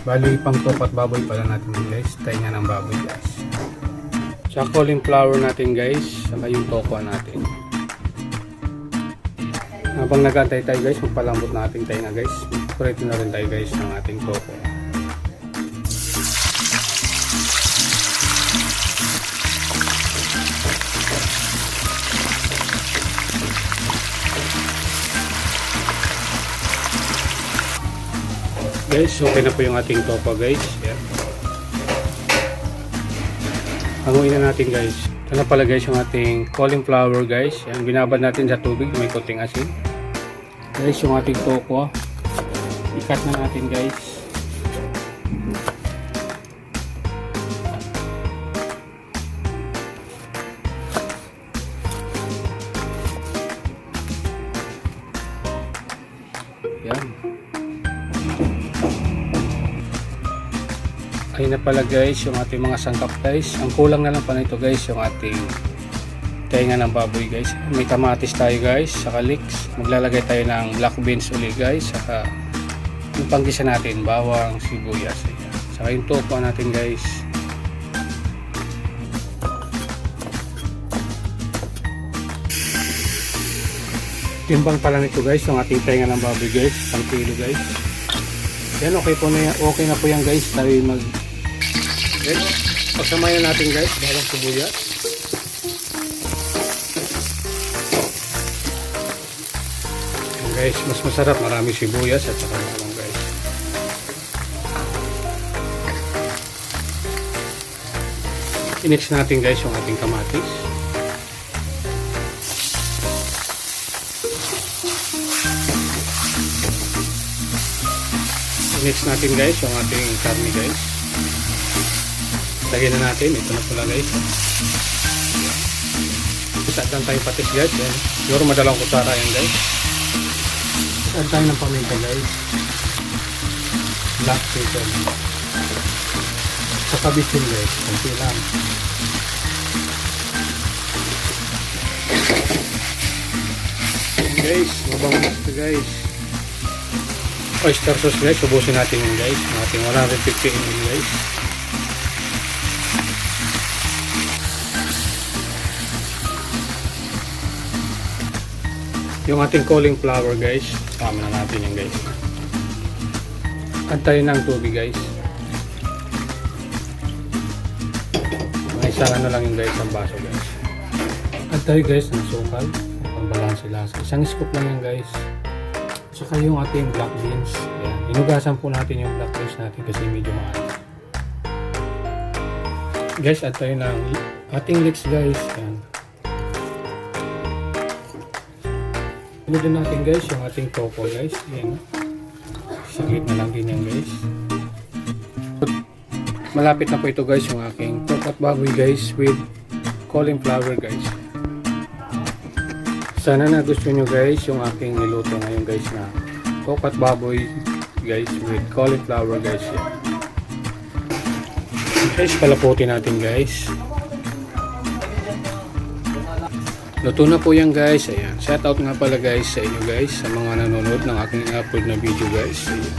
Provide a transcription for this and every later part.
Bali pang topat baboy pala natin guys, tainga ng baboy guys. Sa cauliflower natin guys, saka yung tokwa natin. Habang nagantay tayo guys, magpalambot na ating tainga guys. Prito na rin tayo guys ng ating tokwa. Guys, okay na po yung ating tokwa guys. Yan. Hanguin na natin guys. Ito na pala guys yung ating cauliflower guys. Yan, binabad natin sa tubig, may konting asin. Guys, yung ating tokwa. I-cut na natin guys. Yan. Ayun na pala guys yung ating mga sangkap guys. Ang kulang na lang pa nito guys yung ating tainga ng baboy guys. May kamatis tayo guys, saka leeks. Maglalagay tayo ng black beans uli guys, saka yung panggisa natin, bawang, sibuyas. Ayan. Saka yung tokwa natin guys. Timbang pala nito guys yung ating tainga ng baboy guys, 1 kilo guys. Yan, okay na po yan guys. Tayo mag guys, pagsamayan natin guys, bawang sibuyas. Yan guys, mas masarap marami sibuyas at saka bawang guys. I-mix natin guys yung ating kamatis. I-mix natin guys yung ating karne guys. Lagyan na natin, ito na pala guys. Isa lang tayong patis guys. Yan. Siguro madalawang kutsara yan guys. Isa tayo ng paminta guys. Black pepper. Sa kabisin guys. Kunti lang. Yan guys, mabang gusto guys. Oyster sauce guys, ubusin natin yun guys. Ating 150 ml guys. Yung ating cauliflower guys, tama na natin yan guys. Add tayo ng tubig guys. May isang ano lang yung guys, ang baso guys. Add tayo guys ng sukal, pang-balance lasa. Isang scoop lang yan guys. Saka yung ating black beans. Ayan. Inugasan po natin yung black beans natin kasi medyo maalat. Guys, add tayo ng ating leeks guys. Ayan. Pinudin natin guys yung ating tokwa guys. Ayan. Saglit na lang din yan guys. Malapit na po ito guys yung aking tokwa at baboy guys with cauliflower guys. Sana nagustuhan nyo guys yung aking niluto ngayon guys na tokwa at baboy guys with cauliflower guys. Yan. Guys, palaputin natin guys. Luto na po yan guys. Ayan. Shout out nga pala guys sa inyo guys, sa mga nanonood ng aking upload na video guys. Ayan.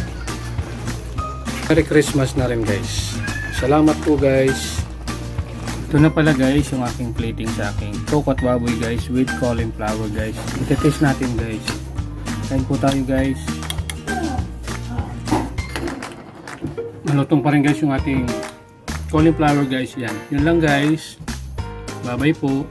Merry Christmas na rin guys. Salamat po guys. Ito na pala guys yung aking plating sa aking tokwa at baboy guys with cauliflower guys. Ite-taste natin guys. Kain po tayo guys. Malutong pa rin guys yung ating cauliflower guys. Yan. Yun lang guys. Bye bye po.